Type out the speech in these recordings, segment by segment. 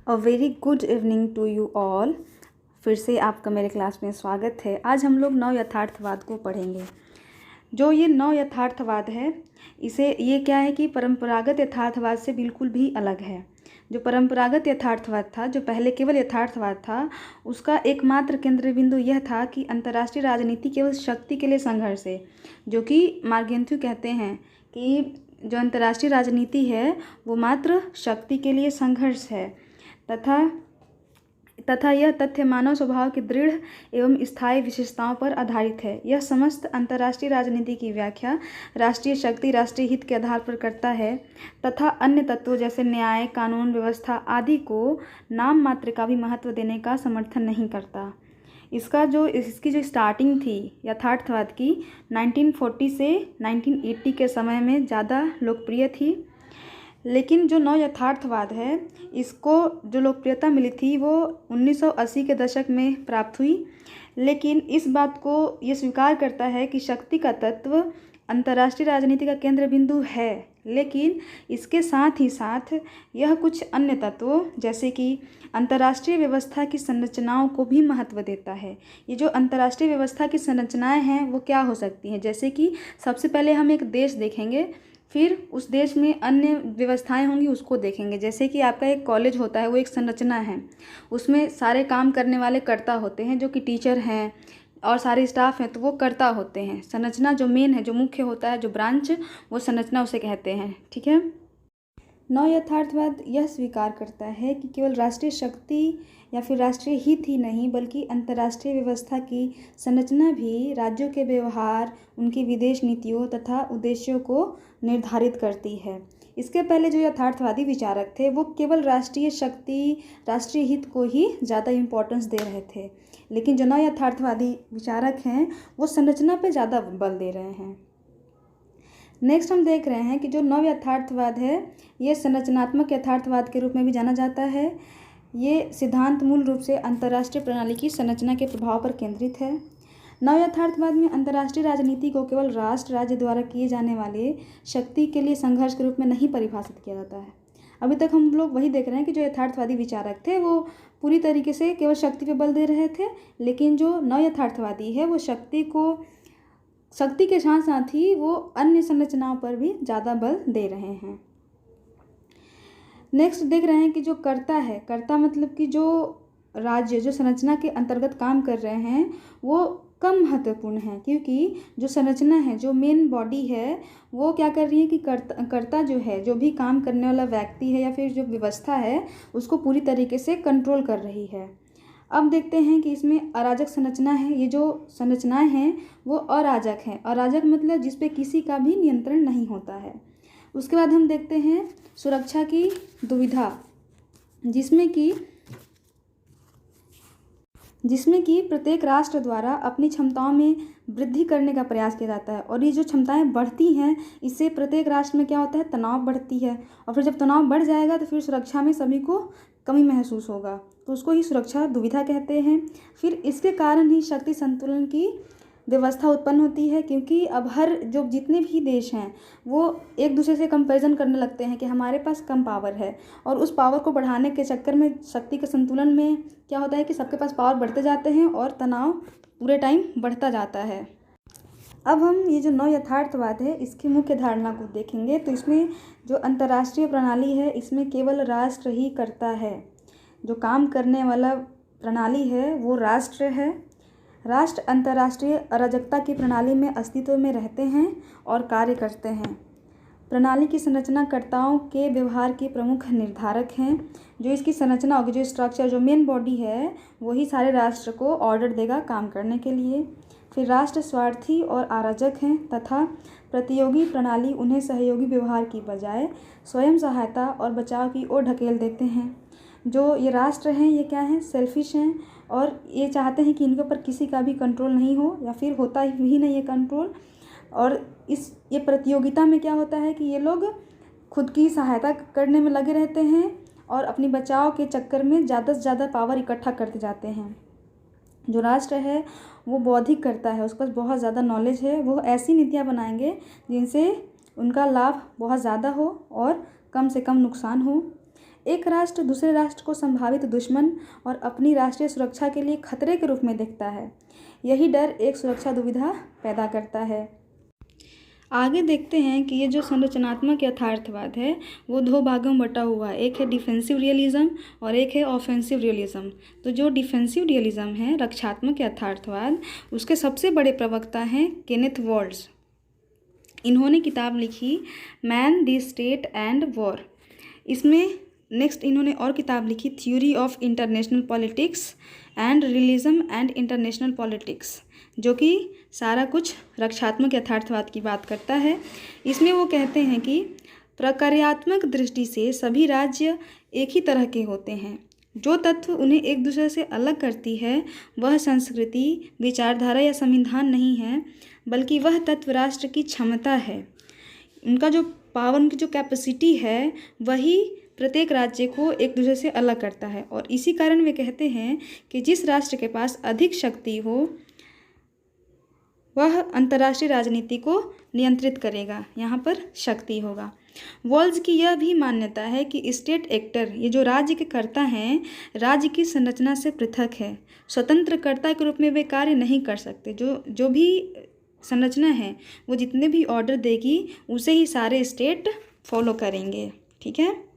A very good evening to you all. फिर से आपका मेरे क्लास में स्वागत है। आज हम लोग नव यथार्थवाद को पढ़ेंगे। जो ये नव यथार्थवाद है, इसे ये क्या है कि परंपरागत यथार्थवाद से बिल्कुल भी अलग है। जो परंपरागत यथार्थवाद था, जो पहले केवल यथार्थवाद था, उसका एकमात्र केंद्र बिंदु यह था कि अंतर्राष्ट्रीय राजनीति केवल शक्ति के लिए संघर्ष है। जो कि मार्गेंथ्यू कहते हैं कि जो अंतर्राष्ट्रीय राजनीति है वो मात्र शक्ति के लिए संघर्ष है तथा तथा यह तथ्य मानव स्वभाव की दृढ़ एवं स्थायी विशेषताओं पर आधारित है। यह समस्त अंतर्राष्ट्रीय राजनीति की व्याख्या राष्ट्रीय शक्ति, राष्ट्रीय हित के आधार पर करता है तथा अन्य तत्वों जैसे न्याय, कानून व्यवस्था आदि को नाम मात्र का भी महत्व देने का समर्थन नहीं करता। इसकी जो स्टार्टिंग थी यथार्थवाद की 1940 से 1980 के समय में ज़्यादा लोकप्रिय थी, लेकिन जो नव यथार्थवाद है इसको जो लोकप्रियता मिली थी वो 1980 के दशक में प्राप्त हुई। लेकिन इस बात को ये स्वीकार करता है कि शक्ति का तत्व अंतर्राष्ट्रीय राजनीति का केंद्र बिंदु है, लेकिन इसके साथ ही साथ यह कुछ अन्य तत्वों जैसे कि अंतर्राष्ट्रीय व्यवस्था की संरचनाओं को भी महत्व देता है। ये जो अंतर्राष्ट्रीय व्यवस्था की संरचनाएं हैं वो क्या हो सकती हैं, जैसे कि सबसे पहले हम एक देश देखेंगे, फिर उस देश में अन्य व्यवस्थाएं होंगी उसको देखेंगे। जैसे कि आपका एक कॉलेज होता है, वो एक संरचना है, उसमें सारे काम करने वाले कर्ता होते हैं जो कि टीचर हैं और सारे स्टाफ हैं, तो वो कर्ता होते हैं। संरचना जो मेन है, जो मुख्य होता है, जो ब्रांच, वो संरचना उसे कहते हैं। ठीक है। नव यथार्थवाद यह स्वीकार करता है कि केवल राष्ट्रीय शक्ति या फिर राष्ट्रीय हित ही नहीं बल्कि अंतर्राष्ट्रीय व्यवस्था की संरचना भी राज्यों के व्यवहार, उनकी विदेश नीतियों तथा उद्देश्यों को निर्धारित करती है। इसके पहले जो यथार्थवादी विचारक थे वो केवल राष्ट्रीय शक्ति, राष्ट्रीय हित को ही ज़्यादा इम्पोर्टेंस दे रहे थे, लेकिन जो नव यथार्थवादी विचारक हैं वो संरचना पर ज़्यादा बल दे रहे हैं। नेक्स्ट हम देख रहे हैं कि जो नव यथार्थवाद है ये संरचनात्मक यथार्थवाद के रूप में भी जाना जाता है। ये सिद्धांत मूल रूप से अंतर्राष्ट्रीय प्रणाली की संरचना के प्रभाव पर केंद्रित है। नव यथार्थवाद में अंतर्राष्ट्रीय राजनीति को केवल राष्ट्र राज्य द्वारा किए जाने वाले शक्ति के लिए संघर्ष के रूप में नहीं परिभाषित किया जाता है। अभी तक हम लोग वही देख रहे हैं कि जो यथार्थवादी विचारक थे वो पूरी तरीके से केवल शक्ति पर बल दे रहे थे, लेकिन जो नव यथार्थवादी है वो शक्ति के साथ साथ ही वो अन्य संरचनाओं पर भी ज़्यादा बल दे रहे हैं। नेक्स्ट देख रहे हैं कि जो कर्ता है, कर्ता मतलब कि जो राज्य जो संरचना के अंतर्गत काम कर रहे हैं वो कम महत्वपूर्ण है, क्योंकि जो संरचना है, जो मेन बॉडी है, वो क्या कर रही है कि कर्ता जो है, जो भी काम करने वाला व्यक्ति है या फिर जो व्यवस्था है, उसको पूरी तरीके से कंट्रोल कर रही है। अब देखते हैं कि इसमें अराजक संरचना है। ये जो संरचनाएं हैं वो अराजक हैं। अराजक मतलब जिस पे किसी का भी नियंत्रण नहीं होता है। उसके बाद हम देखते हैं सुरक्षा की दुविधा, जिसमें कि प्रत्येक राष्ट्र द्वारा अपनी क्षमताओं में वृद्धि करने का प्रयास किया जाता है, और ये जो क्षमताएं बढ़ती हैं इससे प्रत्येक राष्ट्र में क्या होता है, तनाव बढ़ती है, और फिर जब तनाव बढ़ जाएगा तो फिर सुरक्षा में सभी को कमी महसूस होगा, तो उसको ही सुरक्षा दुविधा कहते हैं। फिर इसके कारण ही शक्ति संतुलन की व्यवस्था उत्पन्न होती है, क्योंकि अब जितने भी देश हैं वो एक दूसरे से कंपैरिजन करने लगते हैं कि हमारे पास कम पावर है, और उस पावर को बढ़ाने के चक्कर में शक्ति के संतुलन में क्या होता है कि सबके पास पावर बढ़ते जाते हैं और तनाव पूरे टाइम बढ़ता जाता है। अब हम ये जो नव यथार्थवाद है इसकी मुख्य धारणा को देखेंगे, तो इसमें जो अंतर्राष्ट्रीय प्रणाली है इसमें केवल राष्ट्र ही करता है। जो काम करने वाला प्रणाली है वो राष्ट्र है। राष्ट्र अंतर्राष्ट्रीय अराजकता की प्रणाली में अस्तित्व में रहते हैं और कार्य करते हैं। प्रणाली की संरचनाकर्ताओं के व्यवहार के प्रमुख निर्धारक हैं। जो इसकी संरचना होगी, जो स्ट्रक्चर, जो मेन बॉडी है, वही सारे राष्ट्र को ऑर्डर देगा काम करने के लिए। फिर राष्ट्र स्वार्थी और अराजक हैं तथा प्रतियोगी प्रणाली उन्हें सहयोगी व्यवहार की बजाय स्वयं सहायता और बचाव की ओर ढकेल देते हैं। जो ये राष्ट्र हैं ये क्या हैं, सेल्फिश हैं, और ये चाहते हैं कि इनके ऊपर किसी का भी कंट्रोल नहीं हो, या फिर होता ही नहीं है कंट्रोल। और ये प्रतियोगिता में क्या होता है कि ये लोग खुद की सहायता करने में लगे रहते हैं और अपनी बचाव के चक्कर में ज़्यादा से ज़्यादा पावर इकट्ठा करते जाते हैं। जो राष्ट्र है वो बौद्धिक करता है, उसके पास बहुत ज़्यादा नॉलेज है, वो ऐसी नीतियाँ बनाएंगे जिनसे उनका लाभ बहुत ज़्यादा हो और कम से कम नुकसान हो। एक राष्ट्र दूसरे राष्ट्र को संभावित दुश्मन और अपनी राष्ट्रीय सुरक्षा के लिए खतरे के रूप में देखता है। यही डर एक सुरक्षा दुविधा पैदा करता है। आगे देखते हैं कि ये जो संरचनात्मक यथार्थवाद है वो दो भागों में बटा हुआ है। एक है डिफेंसिव रियलिज्म और एक है ऑफेंसिव रियलिज्म। तो जो डिफेंसिव रियलिज्म है, रक्षात्मक यथार्थवाद, उसके सबसे बड़े प्रवक्ता हैं केनेथ वॉल्ट्ज। इन्होंने किताब लिखी man the state and war. इसमें नेक्स्ट इन्होंने और किताब लिखी theory of international politics and realism and international politics, जो कि सारा कुछ रक्षात्मक यथार्थवाद की बात करता है। इसमें वो कहते हैं कि प्रक्रियात्मक दृष्टि से सभी राज्य एक ही तरह के होते हैं। जो तत्व उन्हें एक दूसरे से अलग करती है वह संस्कृति, विचारधारा या संविधान नहीं है, बल्कि वह तत्व राष्ट्र की क्षमता है। उनका जो पावर, उनकी जो कैपेसिटी है, वही प्रत्येक राज्य को एक दूसरे से अलग करता है। और इसी कारण वे कहते हैं कि जिस राष्ट्र के पास अधिक शक्ति हो वह अंतर्राष्ट्रीय राजनीति को नियंत्रित करेगा। यहाँ पर शक्ति होगा। वॉल्ज की यह भी मान्यता है कि स्टेट एक्टर, ये जो राज्य के कर्ता हैं, राज्य की संरचना से पृथक है। स्वतंत्र कर्ता के रूप में वे कार्य नहीं कर सकते। जो भी संरचना है वो जितने भी ऑर्डर देगी उसे ही सारे स्टेट फॉलो करेंगे। ठीक है।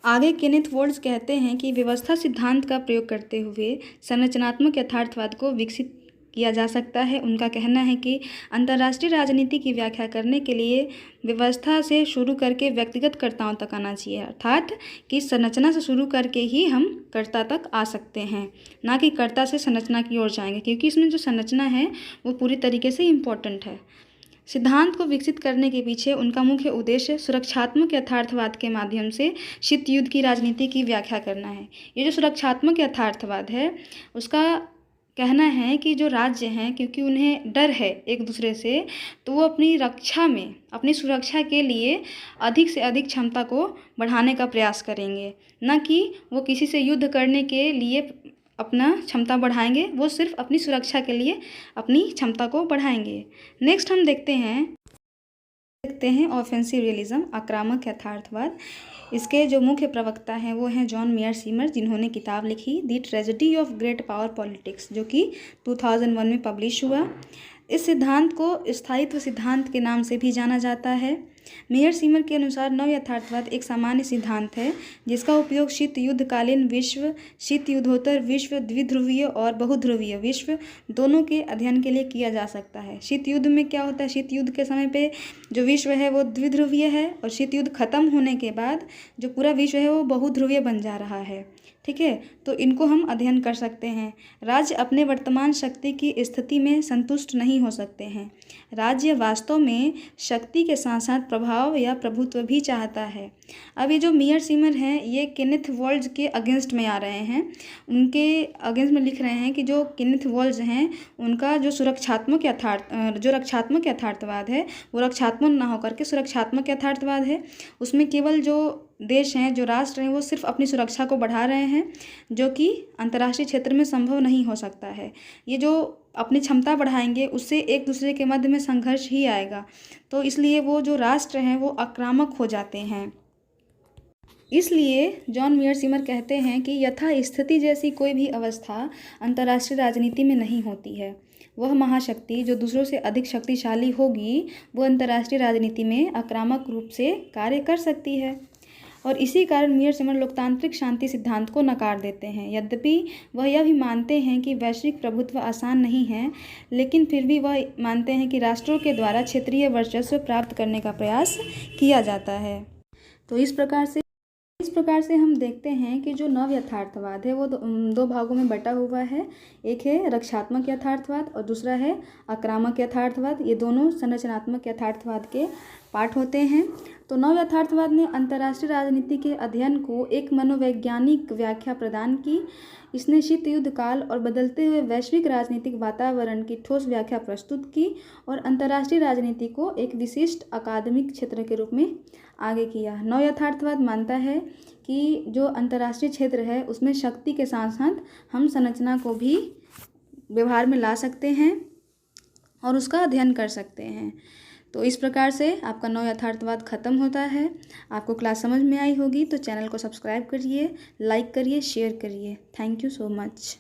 आगे केनेथ वॉल्ट्ज कहते हैं कि व्यवस्था सिद्धांत का प्रयोग करते हुए संरचनात्मक यथार्थवाद को विकसित किया जा सकता है। उनका कहना है कि अंतर्राष्ट्रीय राजनीति की व्याख्या करने के लिए व्यवस्था से शुरू करके व्यक्तिगत कर्ताओं तक आना चाहिए, अर्थात कि संरचना से शुरू करके ही हम कर्ता तक आ सकते हैं, ना कि कर्ता से संरचना की ओर जाएंगे, क्योंकि इसमें जो संरचना है वो पूरी तरीके से इम्पोर्टेंट है। सिद्धांत को विकसित करने के पीछे उनका मुख्य उद्देश्य सुरक्षात्मक यथार्थवाद के माध्यम से शीत युद्ध की राजनीति की व्याख्या करना है। ये जो सुरक्षात्मक यथार्थवाद है उसका कहना है कि जो राज्य हैं, क्योंकि उन्हें डर है एक दूसरे से, तो वो अपनी रक्षा में, अपनी सुरक्षा के लिए अधिक से अधिक क्षमता को बढ़ाने का प्रयास करेंगे, न कि वो किसी से युद्ध करने के लिए अपना क्षमता बढ़ाएंगे। वो सिर्फ अपनी सुरक्षा के लिए अपनी क्षमता को बढ़ाएंगे। नेक्स्ट हम देखते हैं ऑफेंसिव रियलिज्म, आक्रामक यथार्थवाद। इसके जो मुख्य प्रवक्ता हैं वो हैं जॉन मेयर सीमर, जिन्होंने किताब लिखी the tragedy of great power politics, जो कि 2001 में पब्लिश हुआ। इस सिद्धांत को स्थायित्व सिद्धांत के नाम से भी जाना जाता है। मेयर सीमर के अनुसार नव यथार्थवाद एक सामान्य सिद्धांत है जिसका उपयोग शीत युद्धकालीन विश्व, शीत युद्धोत्तर विश्व, द्विध्रुवीय और बहुध्रुवीय विश्व दोनों के अध्ययन के लिए किया जा सकता है। शीत युद्ध में क्या होता है, शीत युद्ध के समय पे जो विश्व है वो द्विध्रुवीय है, और शीत युद्ध खत्म होने के बाद जो पूरा विश्व है वो बहुध्रुवीय बन जा रहा है। ठीक है, तो इनको हम अध्ययन कर सकते हैं। राज्य अपने वर्तमान शक्ति की स्थिति में संतुष्ट नहीं हो सकते हैं। राज्य वास्तव में शक्ति के साथ साथ प्रभाव या प्रभुत्व भी चाहता है। अब ये जो मेयर सीमर हैं ये केनेथ वॉल्ट्ज के अगेंस्ट में आ रहे हैं। उनके अगेंस्ट में लिख रहे हैं कि जो केनेथ वॉल्ट्ज हैं उनका जो रक्षात्मक यथार्थवाद है वो रक्षात्मक ना होकर के सुरक्षात्मक यथार्थवाद है। उसमें केवल जो देश हैं, जो राष्ट्र हैं, वो सिर्फ अपनी सुरक्षा को बढ़ा रहे हैं, जो कि अंतर्राष्ट्रीय क्षेत्र में संभव नहीं हो सकता है। ये जो अपनी क्षमता बढ़ाएंगे उससे एक दूसरे के मध्य में संघर्ष ही आएगा, तो इसलिए वो जो राष्ट्र हैं वो आक्रामक हो जाते हैं। इसलिए जॉन मेयर सीमर कहते हैं कि यथा स्थिति जैसी कोई भी अवस्था अंतर्राष्ट्रीय राजनीति में नहीं होती है। वह महाशक्ति जो दूसरों से अधिक शक्तिशाली होगी वो अंतर्राष्ट्रीय राजनीति में आक्रामक रूप से कार्य कर सकती है। और इसी कारण मेयर सीमर लोकतांत्रिक शांति सिद्धांत को नकार देते हैं। यद्यपि वह यह भी मानते हैं कि वैश्विक प्रभुत्व आसान नहीं है, लेकिन फिर भी वह मानते हैं कि राष्ट्रों के द्वारा क्षेत्रीय वर्चस्व प्राप्त करने का प्रयास किया जाता है। तो इस प्रकार से हम देखते हैं कि जो नव यथार्थवाद है वो दो भागों में बटा हुआ है। एक है रक्षात्मक यथार्थवाद और दूसरा है आक्रामक यथार्थवाद। ये दोनों संरचनात्मक यथार्थवाद के पार्ट होते हैं। तो नव यथार्थवाद ने अंतर्राष्ट्रीय राजनीति के अध्ययन को एक मनोवैज्ञानिक व्याख्या प्रदान की। इसने शीत युद्ध काल और बदलते हुए वैश्विक राजनीतिक वातावरण की ठोस व्याख्या प्रस्तुत की और अंतर्राष्ट्रीय राजनीति को एक विशिष्ट अकादमिक क्षेत्र के रूप में आगे किया। नव यथार्थवाद मानता है कि जो अंतर्राष्ट्रीय क्षेत्र है उसमें शक्ति के साथ साथ हम संरचना को भी व्यवहार में ला सकते हैं और उसका अध्ययन कर सकते हैं। तो इस प्रकार से आपका नव यथार्थवाद ख़त्म होता है। आपको क्लास समझ में आई होगी तो चैनल को सब्सक्राइब करिए, लाइक करिए, शेयर करिए। Thank you so much.